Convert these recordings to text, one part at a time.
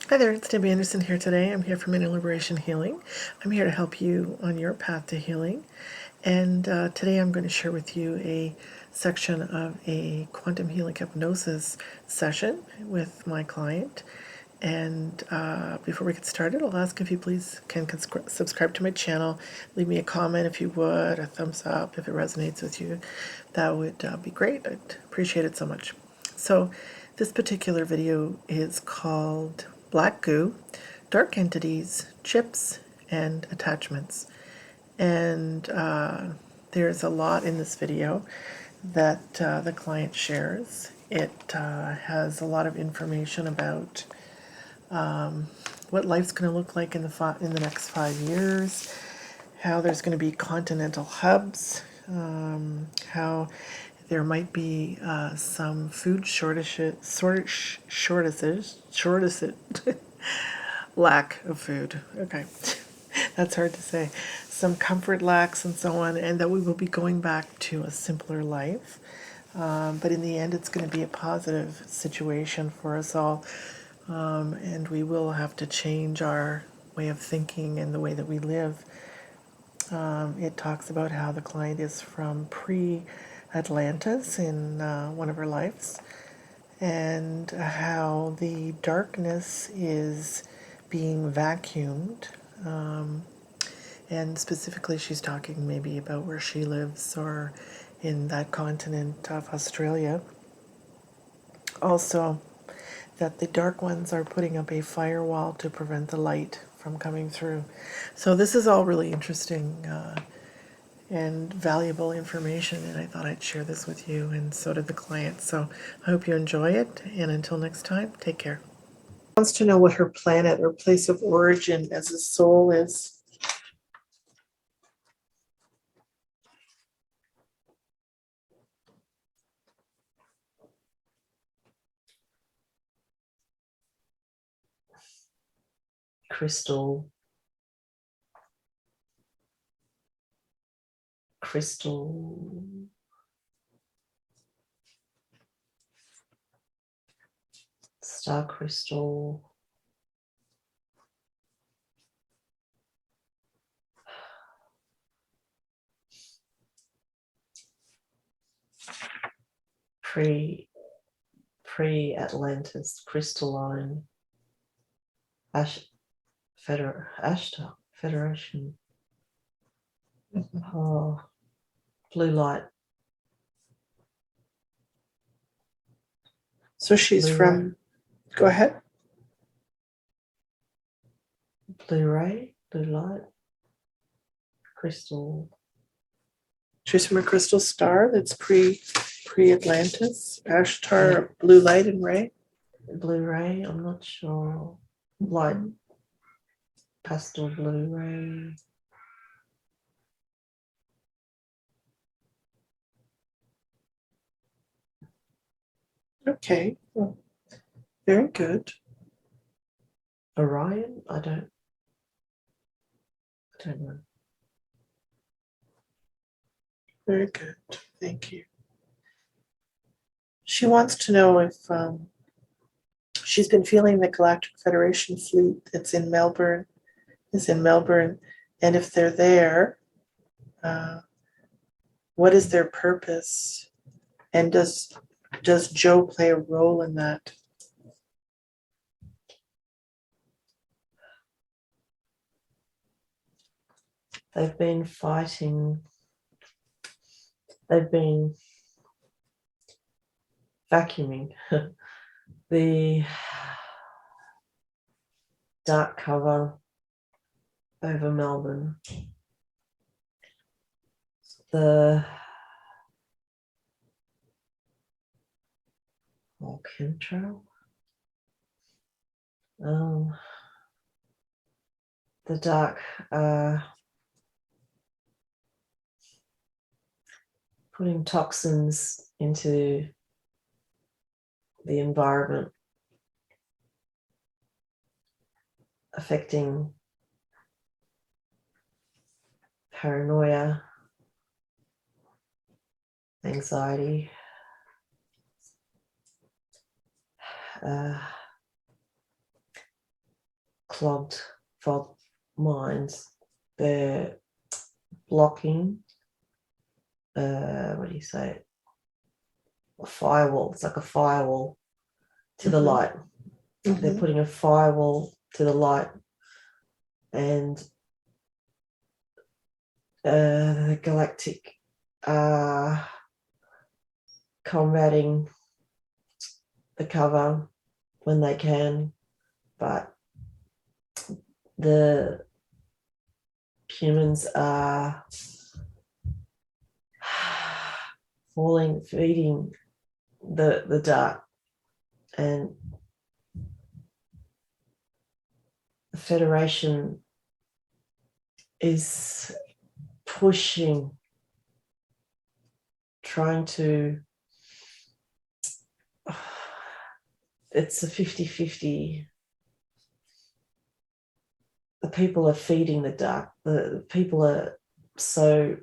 Hi there, it's Debbie Anderson here today. I'm here from Inner Liberation Healing. I'm here to help you on your path to healing. And today I'm going to share with you a section of a quantum healing hypnosis session with my client. And before we get started, I'll ask if you please can subscribe to my channel. Leave me a comment if you would, a thumbs up if it resonates with you. That would be great. I'd appreciate it so much. So this particular video is called Black Goo, Dark Entities, Chips, and Attachments. And there's a lot in this video that the client shares. It has a lot of information about what life's going to look like in the next 5 years, how there's going to be continental hubs, how there might be some food shortages, lack of food. Okay, that's hard to say. Some comfort lacks and so on, and that we will be going back to a simpler life. But in the end, it's going to be a positive situation for us all, and we will have to change our way of thinking and the way that we live. It talks about how the client is from pre-Atlantis in one of her lives, and how the darkness is being vacuumed. And specifically, she's talking maybe about where she lives or in that continent of Australia. Also, that the dark ones are putting up a firewall to prevent the light from coming through. So this is all really interesting and valuable information, and I thought I'd share this with you, and so did the client. So I hope you enjoy it, and until next time, take care. Wants to know what her planet or place of origin as a soul is. Crystal star crystal, pre-Atlantis crystalline Ashtar Federation. Oh, blue light. So she's from, go ahead. Blue light, crystal. She's from a crystal star that's pre-Atlantis, Ashtar, blue light and ray. Blue ray, I'm not sure. Light pastel blue ray. Okay, well, very good. Orion, I don't know. Very good, thank you. She wants to know if she's been feeling the Galactic Federation fleet that's in Melbourne, and if they're there, what is their purpose? And does Joe play a role in that? They've been fighting. They've been vacuuming the dark cover over Melbourne. The chemtrail. The dark putting toxins into the environment, affecting paranoia, anxiety, clogged fault lines. They're blocking, what do you say? A firewall. It's like a firewall to the light. They're putting a firewall to the light, and the galactic are combating the cover when they can, but the humans are feeding the dark, and the Federation is pushing, trying to, it's a 50-50. The people are feeding the dark. The people are so,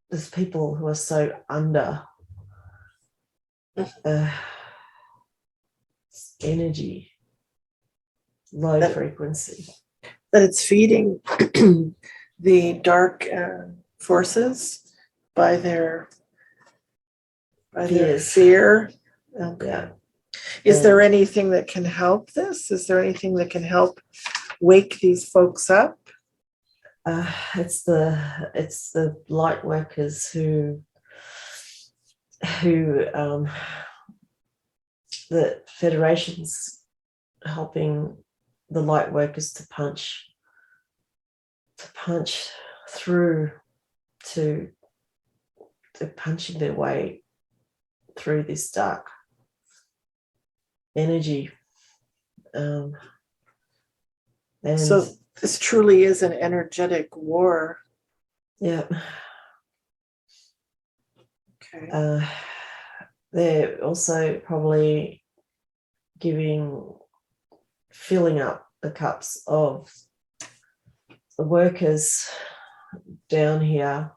there's people who are so under energy, low frequency. That it's feeding the dark forces by their fear. Okay. Yeah. Is there anything that can help this? Is there anything that can help wake these folks up? It's the light workers who the Federation's helping the light workers to punch through to punching their way through this dark energy. And so this truly is an energetic war. Yeah. Okay. They're also probably filling up the cups of the workers down here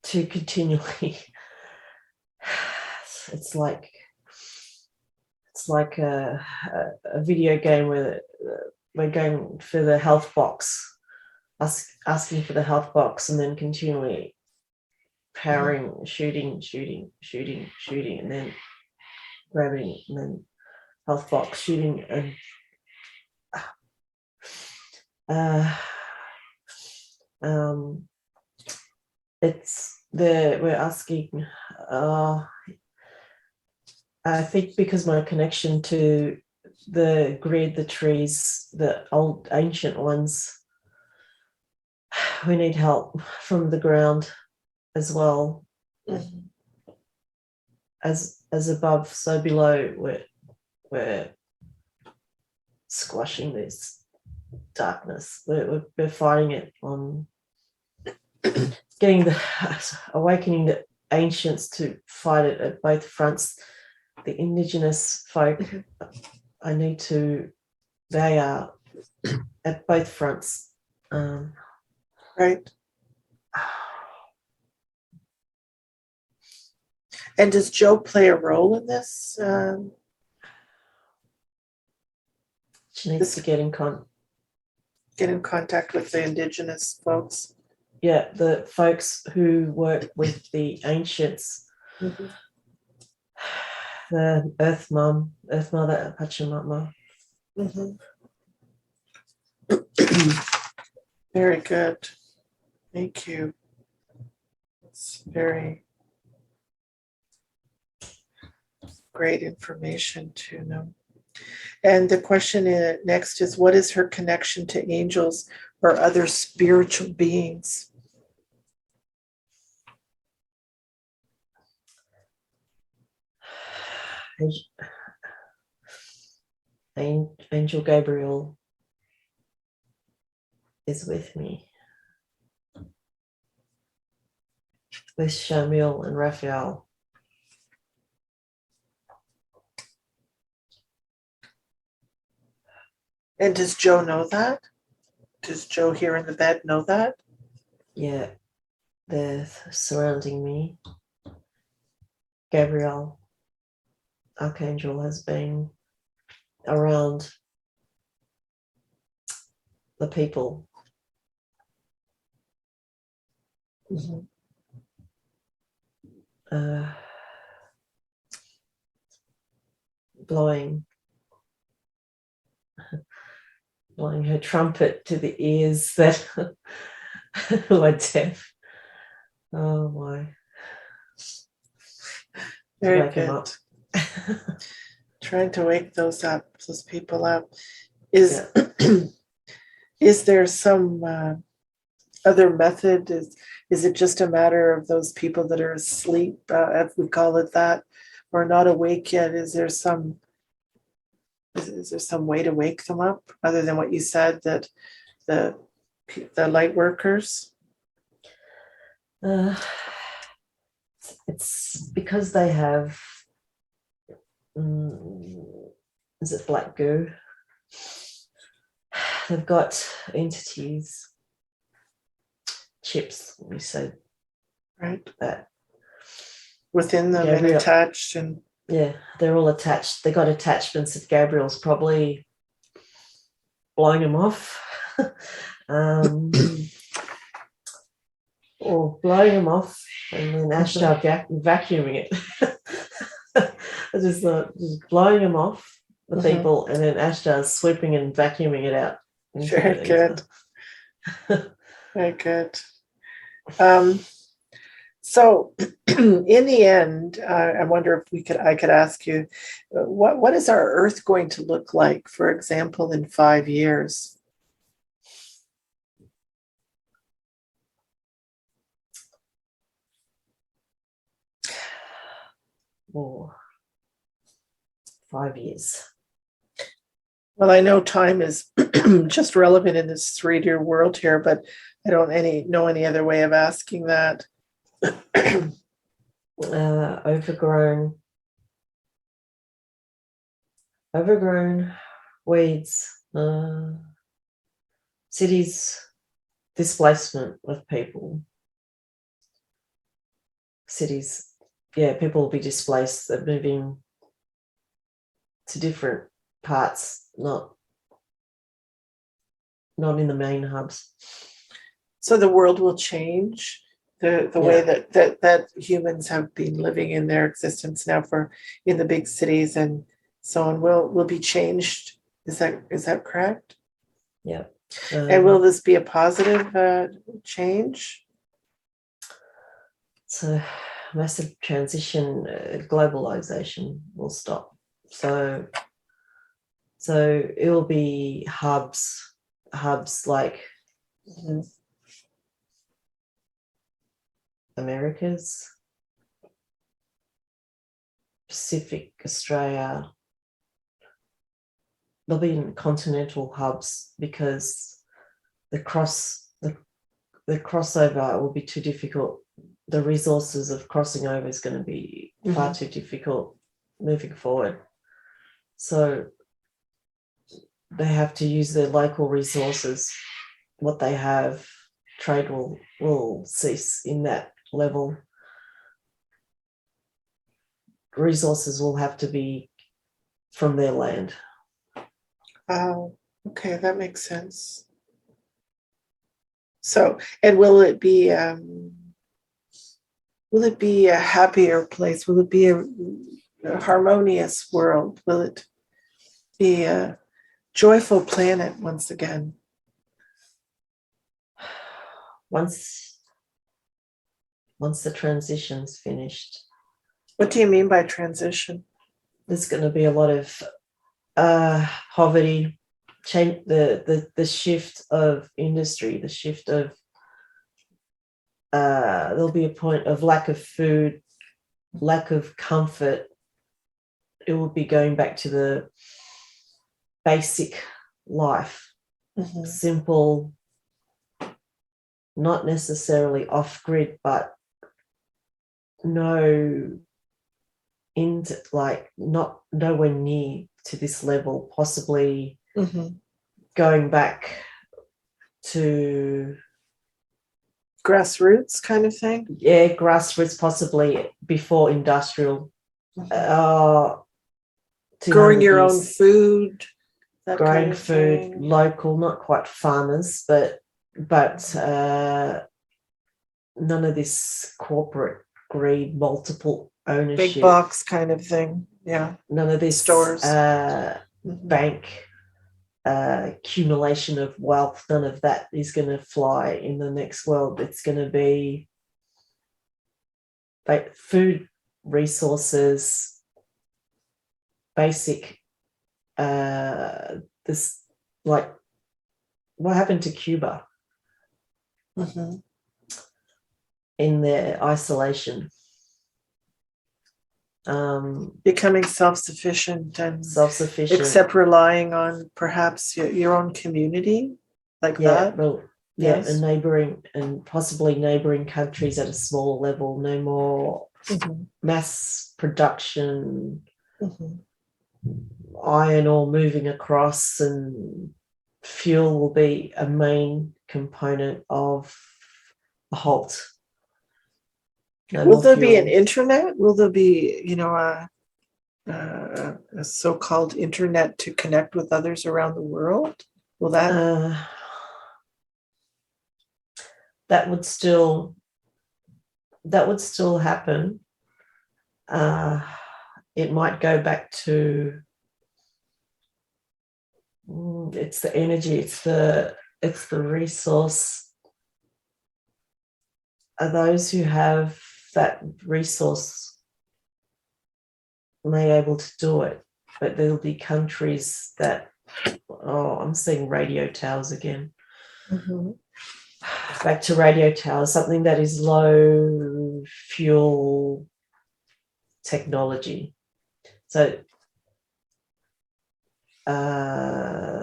to continually. It's like a video game where we're going for the health box, asking for the health box, and then continually powering, shooting, and then grabbing, and then health box, shooting, and we're asking. I think because my connection to the grid, the trees, the old ancient ones, we need help from the ground as well. As above, so below. We're squashing this darkness. We're fighting it on awakening the ancients to fight it at both fronts. The indigenous folk, they are at both fronts. Right. And does Joe play a role in this? She needs to get in contact with the indigenous folks. Yeah, the folks who work with the ancients, the Earth Mother, Pachamama. Very good. Thank you. It's very great information to know. And the question next is, what is her connection to angels or other spiritual beings? Angel Gabriel is with me, with Shamil and Raphael. And does Joe know that? Does Joe here in the bed know that? Yeah, they're surrounding me. Gabriel, Archangel, has been around the people. Mhm. Blowing her trumpet to the ears that who are deaf. Oh my. Very Wake them good. up. Trying to wake those people up. Is Yeah. is there some other method? Is it just a matter of those people that are asleep, if we call it that, or not awake yet? Is there some way to wake them up other than what you said, that the light workers? It's because they have, is it black goo? They've got entities, chips, we said Right. that. Within them and Gabriel, attached, and yeah, they're all attached. They got attachments that Gabriel's probably blowing them off. Or blowing them off and then Ashtar vacuuming it. I just thought, just blowing them off, the people, and then Ashtar's sweeping and vacuuming it out. Very good. Very good. So in the end, I wonder if I could ask you, what is our Earth going to look like, for example, in 5 years? Or 5 years. Well, I know time is just relevant in this 3D world here, but I don't know any other way of asking that. Overgrown weeds, cities, displacement of people. Cities, yeah, people will be displaced. They're moving to different parts, not in the main hubs. So the world will change, the way that humans have been living in their existence now in the big cities and so on will be changed. Is that correct? Yeah. And will this be a positive change? It's a massive transition. Globalization will stop. So it will be hubs like Americas, Pacific, Australia. They'll be in continental hubs because the crossover will be too difficult. The resources of crossing over is going to be far too difficult moving forward. So they have to use their local resources, what they have. Trade will cease in that level. Resources will have to be from their land. Oh, okay, that makes sense. So, and will it be a happier place? Will it be a harmonious world? Will it be a joyful planet once again? Once the transition's finished. What do you mean by transition? There's going to be a lot of poverty, change, the shift of industry, the shift of there'll be a point of lack of food, lack of comfort. It will be going back to the basic life, simple, not necessarily off grid, but not nowhere near to this level, possibly going back to grassroots kind of thing. Yeah, grassroots, possibly before industrial. Growing your own food. that growing kind of food thing. local, not quite farmers, but none of this corporate greed, multiple ownership, Big box kind of thing. Yeah. none of this Stores. bank accumulation of wealth. None of that is going to fly in the next world. It's going to be food, resources, basic. This, like, what happened to Cuba in their isolation? Becoming self-sufficient and Self-sufficient, except relying on perhaps your own community, like that. Well, yes. And neighboring and possibly neighboring countries at a small level. No more mass production, iron ore moving across, and fuel will be a main component of a halt. Will there be an internet? Will there be, a so-called internet to connect with others around the world? Will that? That would still happen. It might go back to it's the energy, it's the resource. Those who have that resource may be able to do it, but there'll be countries that, I'm seeing radio towers again. Back to radio towers, something that is low fuel technology. So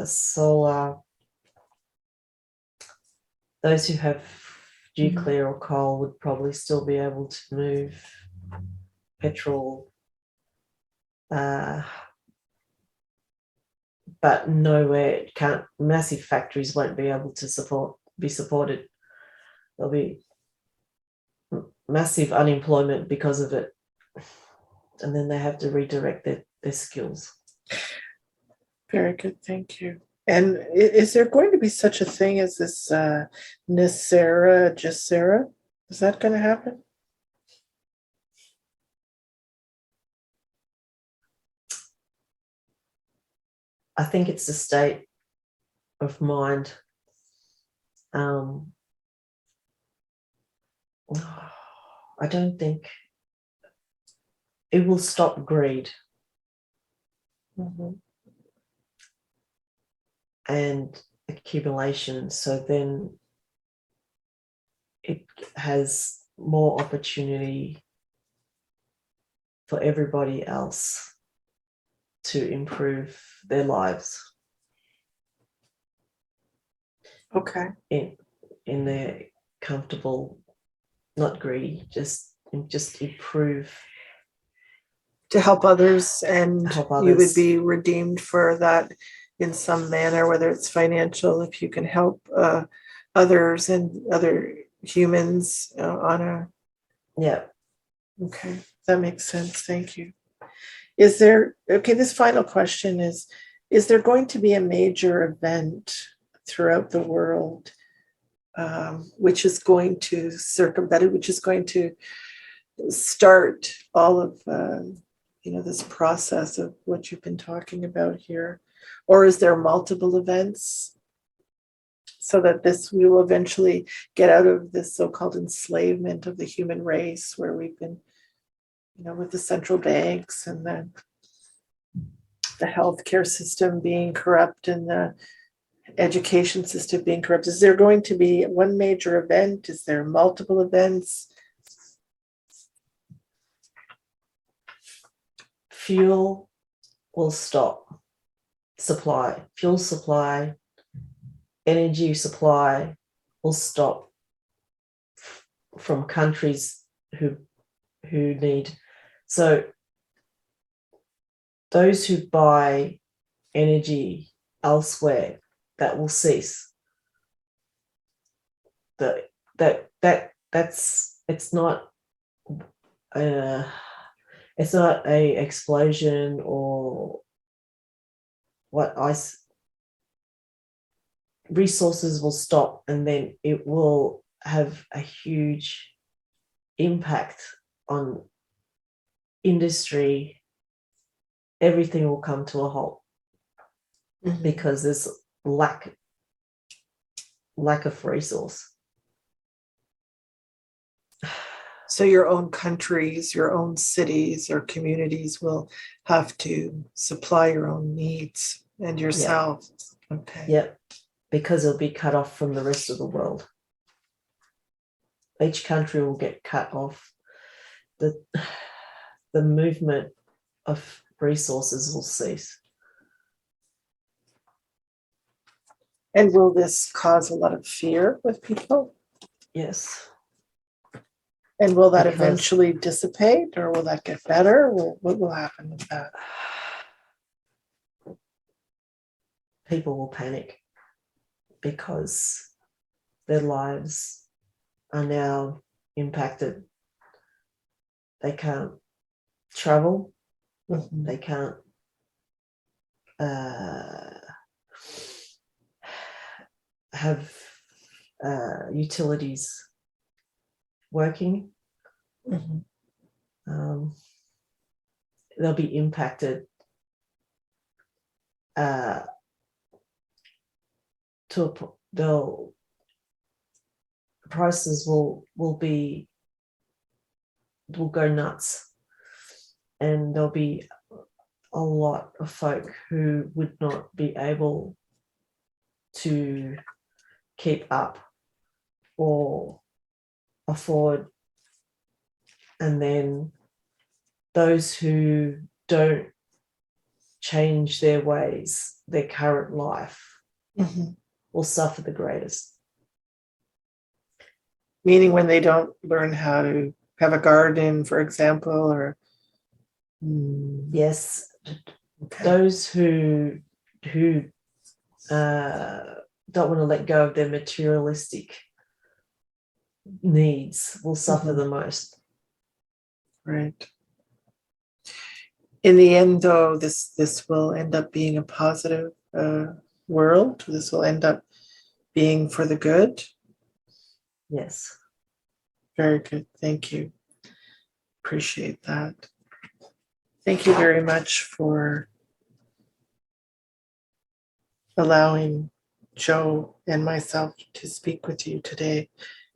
solar, those who have nuclear or coal would probably still be able to move petrol, but nowhere massive factories won't be able to be supported. There'll be massive unemployment because of it, and then they have to redirect their skills. Very good, thank you. And is there going to be such a thing as this Nicera Jacera? Is that going to happen? I think it's a state of mind. I don't think it will stop greed. And accumulation, so then it has more opportunity for everybody else to improve their lives. Okay. In their comfortable, not greedy, just improve. To help others, and you would be redeemed for that in some manner, whether it's financial, if you can help others and other humans on a... Yeah. Okay, that makes sense. Thank you. Is there, this final question is there going to be a major event throughout the world which is going to circumvent it, which is going to start all of this process of what you've been talking about here? Or is there multiple events so that we will eventually get out of this so-called enslavement of the human race, where we've been, with the central banks and the healthcare system being corrupt and the education system being corrupt? Is there going to be one major event? Is there multiple events? Fuel will stop. Fuel supply, energy supply will stop from countries who need. So those who buy energy elsewhere, that will cease. It's not a explosion or what resources will stop, and then it will have a huge impact on industry. Everything will come to a halt because there's lack of resource. So your own countries, your own cities or communities will have to supply your own needs and yourself. Okay. Yep, because it'll be cut off from the rest of the world. Each country will get cut off. The movement of resources will cease. And will this cause a lot of fear with people? Yes. And will that Because eventually dissipate, or will that get better? What will happen with that? people will panic because their lives are now impacted. They can't travel. Mhm. They can't have utilities working. Mhm. They'll be impacted prices will go nuts, and there'll be a lot of folk who would not be able to keep up or afford. And then those who don't change their ways, their current life, Mhm. will suffer the greatest. Meaning when they don't learn how to have a garden, for example, or Yes, okay. those who don't want to let go of their materialistic needs will suffer the most. Right. In the end, though, this will end up being a positive world. This will end up being for the good. Yes. Very good. Thank you. Appreciate that. Thank you very much for allowing Joe and myself to speak with you today.